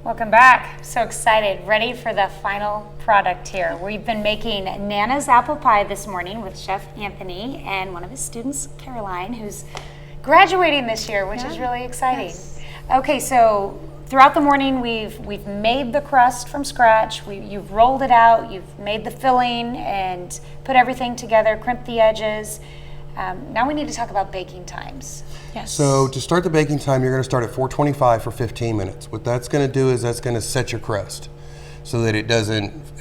Welcome back. So excited. Ready for the final product here. We've been making Nana's apple pie this morning with Chef Anthony and one of his students, Caroline, who's graduating this year, which is really exciting. Yes. Okay, so throughout the morning we've made the crust from scratch. You've rolled it out, you've made the filling and put everything together, crimped the edges. Now we need to talk about baking times. Yes. So to start the baking time, you're going to start at 425 for 15 minutes. What that's going to do is that's going to set your crust so that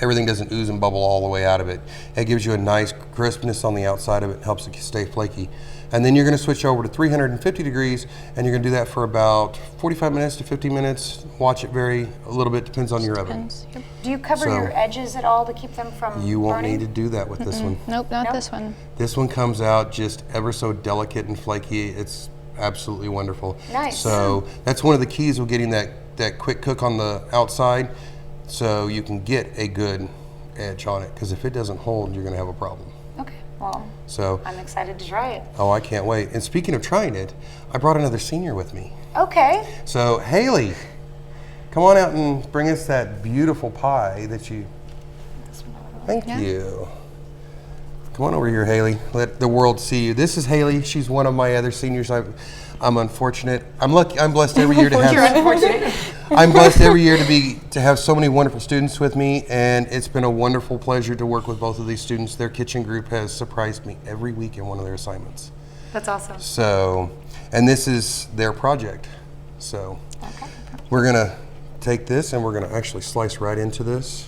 everything doesn't ooze and bubble all the way out of it. It gives you a nice crispness on the outside of it, helps it stay flaky. And then you're going to switch over to 350 degrees and you're going to do that for about 45 minutes to 50 minutes. Watch it vary a little bit, depends on your oven. Yep. Do you cover So, your edges at all to keep them from You won't burning? need to do that with this one. Nope, not Nope. this one. This one comes out just ever so delicate and flaky. It's absolutely wonderful. Nice. So that's one of the keys of getting that quick cook on the outside so you can get a good edge on it. Because if it doesn't hold, you're going to have a problem. Okay, well, So, I'm excited to try it. oh, I can't wait. And speaking of trying it, I brought another senior with me. Okay. So, Haley, come on out and bring us that beautiful pie that you... Thank you. Come on over here, Haley. Let the world see you. This is Haley. She's one of my other seniors. I'm unfortunate. I'm lucky. I'm blessed every year to have. You're unfortunate. I'm blessed every year to have so many wonderful students with me, and it's been a wonderful pleasure to work with both of these students. Their kitchen group has surprised me every week in one of their assignments. That's awesome. So, and this is their project. So, we're gonna take this and we're gonna actually slice right into this.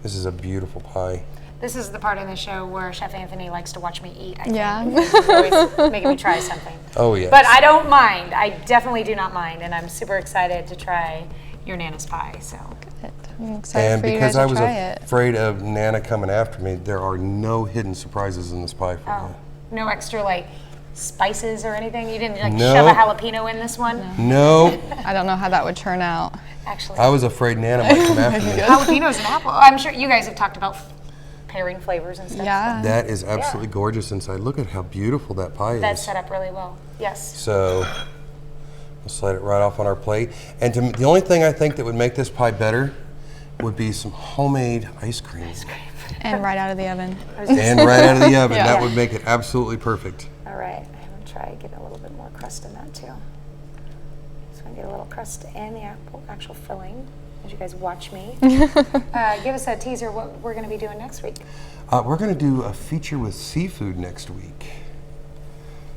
This is a beautiful pie. This is the part in the show where Chef Anthony likes to watch me eat, I think. Yeah. He's always making me try something. Oh, yes. But I don't mind. I definitely do not mind, and I'm super excited to try your Nana's pie, so. I'm excited And for you because guys I to was try it. afraid of Nana coming after me, there are no hidden surprises in this pie for Oh, no extra, like, spices or anything? You didn't, like, No. shove a jalapeno in this one? me. No, I don't know how that would turn out. Actually, I was afraid Nana might come after me. jalapeno's an apple. I'm sure you guys have talked about pairing flavors and stuff. Yeah. That is absolutely gorgeous inside. Look at how beautiful that pie That's is. set up really well. Yes. So, we'll slide it right off on our plate. And the only thing I think that would make this pie better would be some homemade ice cream. And right out of the oven. And right out of the oven. Yeah. That would make it absolutely perfect. All right, I'm gonna try getting a little bit more crust in that too. So I get a little crust and the actual filling as you guys watch me. Give us a teaser what we're gonna be doing next week. We're going to do a feature with seafood next week.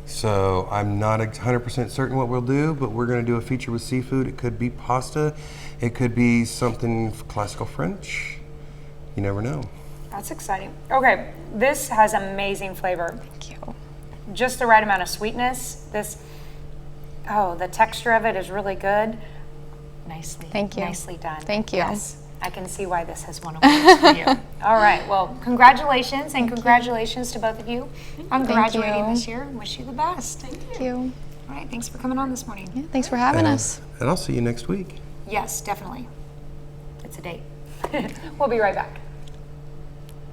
So I'm not 100% certain what we'll do, but we're going to do a feature with seafood. It could be pasta. It could be something classical French. You never know. That's exciting. Okay, this has amazing flavor. Thank you. Just the right amount of sweetness. The texture of it is really good. Thank you. Nicely done. Thank you. Yes, I can see why this has won awards for you. All right, well, congratulations, and congratulations to both of you on graduating you. this year. Wish you the best. Thank you. All right, thanks for coming on this morning. Yeah, thanks for having us. And I'll see you next week. Yes, definitely. It's a date. We'll be right back.